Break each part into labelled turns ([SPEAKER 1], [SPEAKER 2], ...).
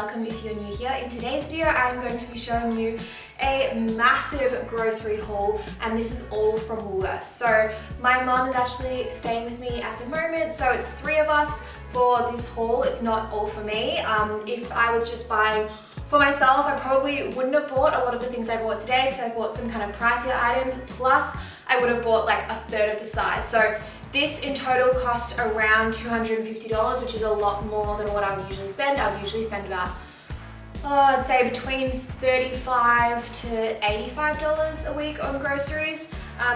[SPEAKER 1] welcome if you're new here. In today's video, I'm going to be showing you a massive grocery haul, and this is all from Woolworths. So my mum is actually staying with me at the moment, so it's 3 of us for this haul. It's not all for me. If I was just buying for myself, I probably wouldn't have bought a lot of the things I bought today because I bought some kind of pricier items, plus I would have bought like a third of the size. So this in total cost around $250, which is a lot more than what I would usually spend. I would usually spend about, I'd say between $35 to $85 a week on groceries.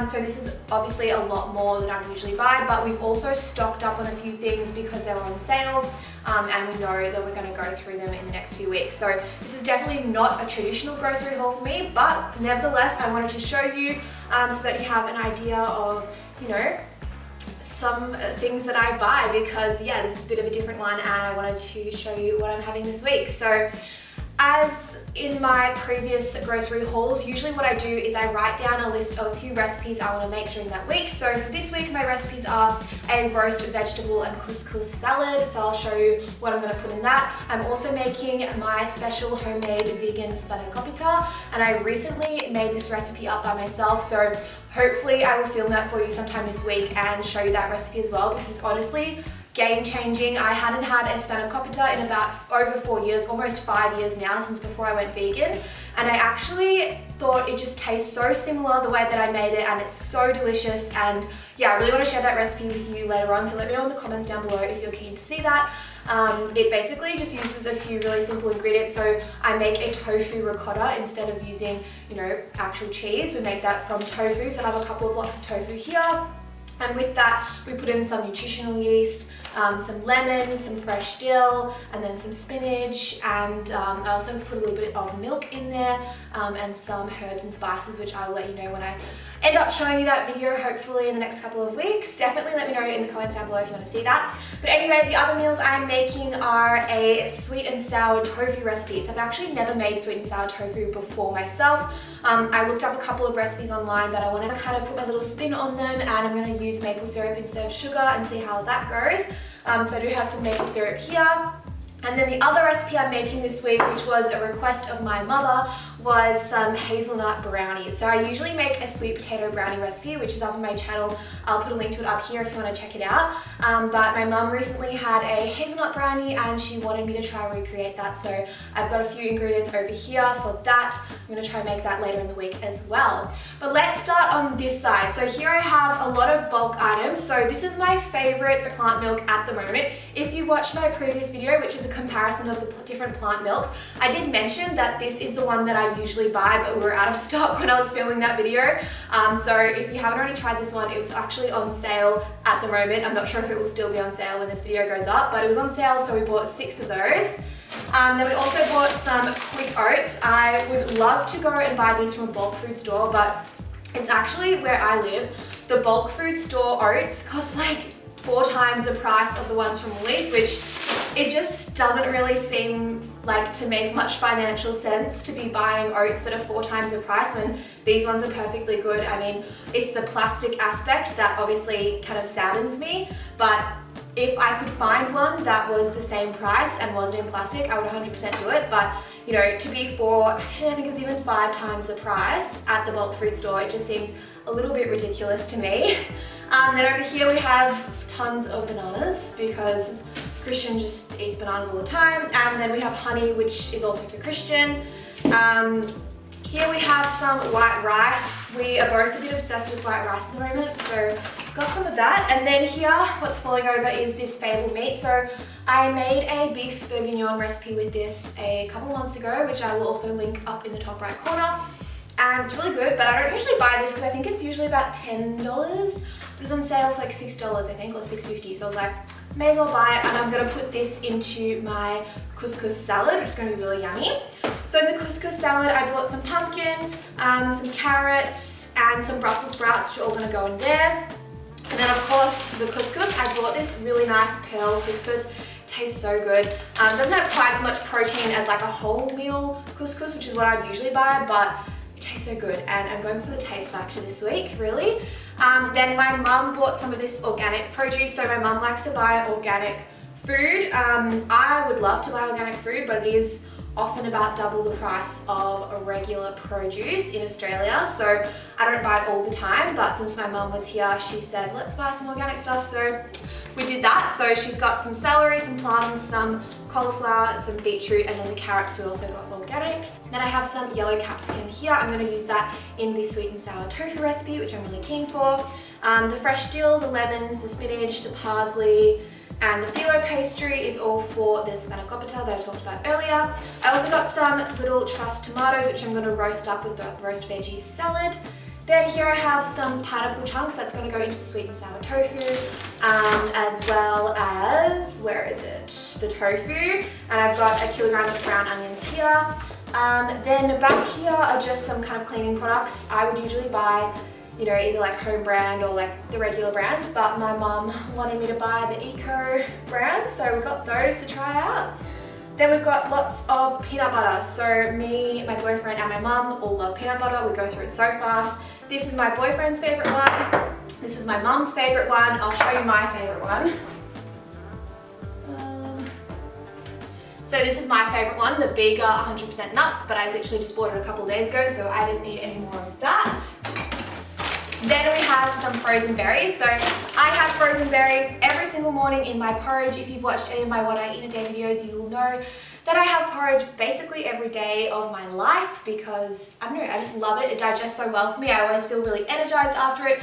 [SPEAKER 1] So this is obviously a lot more than I usually buy, but we've also stocked up on a few things because they were on sale, and we know that we're going to go through them in the next few weeks. So this is definitely not a traditional grocery haul for me, but nevertheless I wanted to show you so that you have an idea of, you know, some things that I buy, because yeah, this is a bit of a different one and I wanted to show you what I'm having this week. So as in my previous grocery hauls, usually what I do is I write down a list of a few recipes I want to make during that week. So for this week, my recipes are a roast vegetable and couscous salad. So I'll show you what I'm going to put in that. I'm also making my special homemade vegan spanakopita, and I recently made this recipe up by myself. So hopefully I will film that for you sometime this week and show you that recipe as well, because it's honestly game changing. I hadn't had a spanakopita in about over 4 years, almost 5 years now, since before I went vegan. And I actually thought it just tastes so similar the way that I made it, and it's so delicious. And yeah, I really want to share that recipe with you later on. So let me know in the comments down below if you're keen to see that. It basically just uses a few really simple ingredients. So I make a tofu ricotta instead of using, you know, actual cheese. We make that from tofu. So I have a couple of blocks of tofu here. And with that, we put in some nutritional yeast, some lemon, some fresh dill, and then some spinach, and I also put a little bit of milk in there, and some herbs and spices, which I'll let you know when I end up showing you that video, hopefully in the next couple of weeks. Definitely let me know in the comments down below if you want to see that. But anyway, the other meals I'm making are a sweet and sour tofu recipe. So I've actually never made sweet and sour tofu before myself. I looked up a couple of recipes online, but I want to kind of put my little spin on them, and I'm going to use maple syrup instead of sugar and see how that goes. So I do have some maple syrup here. And then the other recipe I'm making this week, which was a request of my mother, was some hazelnut brownies. So I usually make a sweet potato brownie recipe, which is up on my channel. I'll put a link to it up here if you want to check it out. But my mum recently had a hazelnut brownie and she wanted me to try and recreate that. So I've got a few ingredients over here for that. I'm going to try and make that later in the week as well. But let's start on this side. So here I have a lot of bulk items. So this is my favorite plant milk at the moment. If you've watched my previous video, which is a comparison of the different plant milks, I did mention that this is the one that I usually buy, but we were out of stock when I was filming that video. So if you haven't already tried this one, it's actually on sale at the moment. I'm not sure if it will still be on sale when this video goes up, but it was on sale, so we bought 6 of those. Then we also bought some quick oats. I would love to go and buy these from a bulk food store, but it's actually where I live. The bulk food store oats cost like 4 times the price of the ones from Woolies, which it just doesn't really seem like to make much financial sense to be buying oats that are 4 times the price when these ones are perfectly good. I mean, it's the plastic aspect that obviously kind of saddens me, but if I could find one that was the same price and wasn't in plastic, I would 100% do it. But you know, to be actually I think it was even 5 times the price at the bulk food store, it just seems a little bit ridiculous to me. Then over here we have tons of bananas because Christian just eats bananas all the time. And then we have honey, which is also for Christian. Here we have some white rice. We are both a bit obsessed with white rice at the moment, so got some of that. And then here, what's falling over is this fable meat. So I made a beef bourguignon recipe with this a couple months ago, which I will also link up in the top right corner. And it's really good, but I don't usually buy this because I think it's usually about $10. It was on sale for like $6, I think, or $6.50. So I was like, may as well buy it. And I'm gonna put this into my couscous salad, which is gonna be really yummy. So in the couscous salad, I bought some pumpkin, some carrots, and some Brussels sprouts, which are all gonna go in there. And then of course, the couscous, I bought this really nice pearl couscous. Tastes so good. Doesn't have quite as much protein as like a wholemeal couscous, which is what I usually buy, but it tastes so good, and I'm going for the taste factor this week, really. Then my mum bought some of this organic produce. So my mum likes to buy organic Food, I would love to buy organic food, but it is often about double the price of a regular produce in Australia, so I don't buy it all the time. But since my mum was here, she said let's buy some organic stuff, so we did that. So she's got some celery, some plums, some cauliflower, some beetroot, and then the carrots we also got organic. Then I have some yellow capsicum here. I'm going to use that in the sweet and sour tofu recipe, which I'm really keen for. The fresh dill, the lemons, the spinach, the parsley, and the phyllo pastry is all for the Spinach that I talked about earlier. I also got some little truss tomatoes, which I'm going to roast up with the roast veggie salad. Then here I have some pineapple chunks that's going to go into the sweet and sour tofu, as well as, where is it? The tofu. And I've got 1 kilogram of brown onions here. Then back here are just some kind of cleaning products. I would usually buy, you know, either like home brand or like the regular brands, but my mum wanted me to buy the eco brand, so we got those to try out. Then we've got lots of peanut butter. So me, my boyfriend, and my mum all love peanut butter. We go through it so fast. This is my boyfriend's favorite one. This is my mum's favorite one. I'll show you my favorite one. So this is my favorite one, the bigger 100% nuts, but I literally just bought it a couple of days ago, so I didn't need any more of that. Then we have some frozen berries. So I have frozen berries every single morning in my porridge. If you've watched any of my What I Eat in a Day videos, you will know that I have porridge basically every day of my life because, I don't know, I just love it. It digests so well for me. I always feel really energized after it.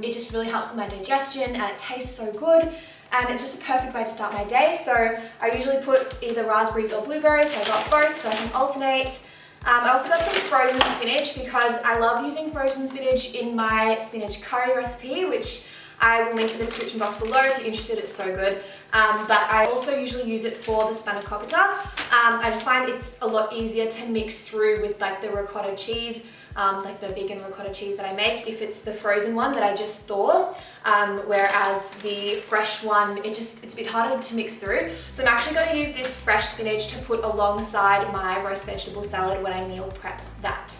[SPEAKER 1] It just really helps with my digestion and it tastes so good. And it's just a perfect way to start my day. So I usually put either raspberries or blueberries, so I got both so I can alternate. I also got some frozen spinach because I love using frozen spinach in my spinach curry recipe, which I will link in the description box below if you're interested. It's so good. But I also usually use it for the Spinach. I just find it's a lot easier to mix through with like the ricotta cheese, like the vegan ricotta cheese that I make, if it's the frozen one that I just thaw. Whereas the fresh one, it's a bit harder to mix through. So I'm actually going to use this fresh spinach to put alongside my roast vegetable salad when I meal prep that.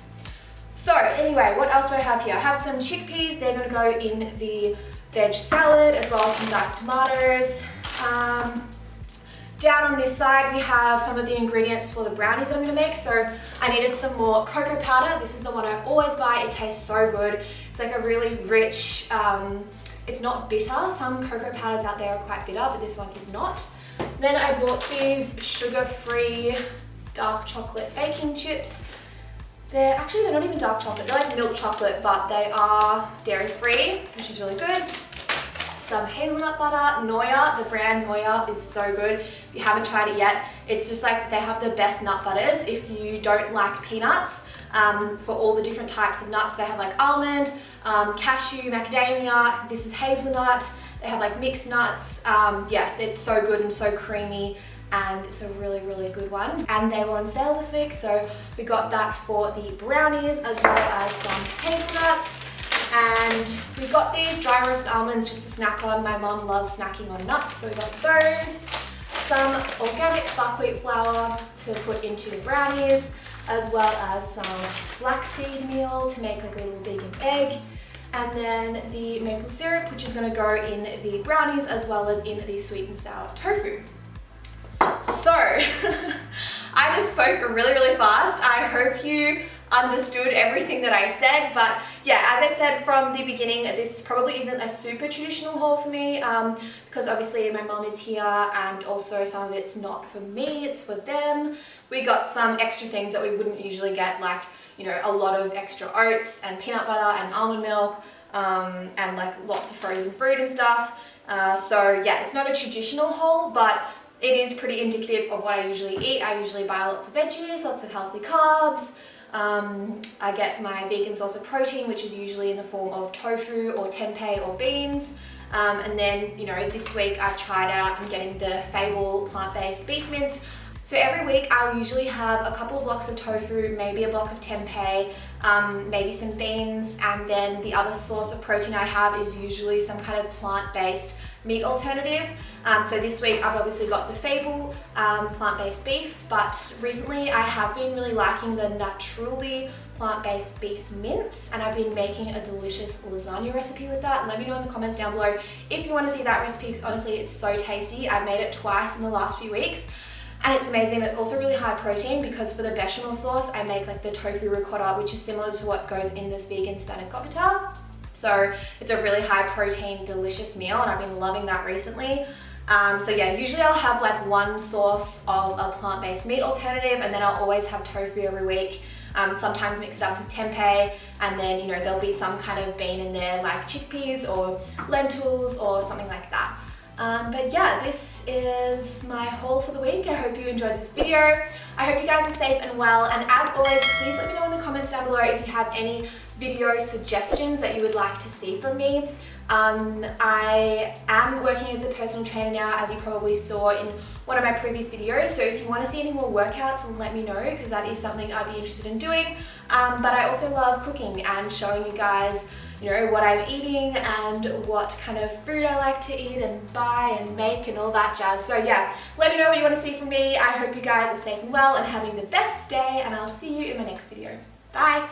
[SPEAKER 1] So anyway, what else do I have here? I have some chickpeas. They're going to go in the veg salad, as well as some diced tomatoes. Down on this side we have some of the ingredients for the brownies that I'm going to make. So I needed some more cocoa powder. This is the one I always buy. It tastes so good. It's like a really rich, it's not bitter. Some cocoa powders out there are quite bitter, but this one is not. Then I bought these sugar-free dark chocolate baking chips. They're not even dark chocolate. They're like milk chocolate, but they are dairy-free, which is really good. Some hazelnut butter, Noya, the brand Noya is so good. If you haven't tried it yet, it's just like they have the best nut butters. If you don't like peanuts, for all the different types of nuts, they have like almond, cashew, macadamia, this is hazelnut, they have like mixed nuts. Yeah, it's so good and so creamy, and it's a really, really good one. And they were on sale this week, so we got that for the brownies, as well as some hazelnuts. And we got these dry roasted almonds just to snack on. My mum loves snacking on nuts, so we got those. Some organic buckwheat flour to put into the brownies, as well as some flaxseed meal to make like a little vegan egg. And then the maple syrup, which is going to go in the brownies as well as in the sweet and sour tofu. So, I just spoke really, really fast. I hope you understood everything that I said, but yeah, as I said from the beginning, this probably isn't a super traditional haul for me, because obviously my mom is here and also some of it's not for me, it's for them. We got some extra things that we wouldn't usually get, like, you know, a lot of extra oats and peanut butter and almond milk, and like lots of frozen fruit and stuff. So yeah, it's not a traditional haul, but it is pretty indicative of what I usually eat. I usually buy lots of veggies, lots of healthy carbs. I get my vegan source of protein, which is usually in the form of tofu or tempeh or beans. And then, you know, this week I've tried out and getting the Fable plant-based beef mince. So every week I'll usually have a couple of blocks of tofu, maybe a block of tempeh, maybe some beans, and then the other source of protein I have is usually some kind of plant-based meat alternative. So this week I've obviously got the Fable plant-based beef, but recently I have been really liking the Naturally plant-based beef mince, and I've been making a delicious lasagna recipe with that. Let me know in the comments down below if you want to see that recipe, because honestly it's so tasty. I've made it twice in the last few weeks and it's amazing. It's also really high protein because for the bechamel sauce I make like the tofu ricotta, which is similar to what goes in this vegan Spinach butter. So it's a really high protein delicious meal and I've been loving that recently. So yeah, usually I'll have like one source of a plant-based meat alternative, and then I'll always have tofu every week. Sometimes mix it up with tempeh, and then, you know, there'll be some kind of bean in there like chickpeas or lentils or something like that. But yeah, this is my haul for the week. I hope you enjoyed this video. I hope you guys are safe and well, and as always, please let me know in the comments down below if you have any video suggestions that you would like to see from me. I am working as a personal trainer now, as you probably saw in one of my previous videos, so if you want to see any more workouts, let me know, because that is something I'd be interested in doing. But I also love cooking and showing you guys, you know, what I'm eating and what kind of food I like to eat and buy and make and all that jazz. So yeah, let me know what you want to see from me. I hope you guys are safe and well and having the best day, and I'll see you in my next video. Bye!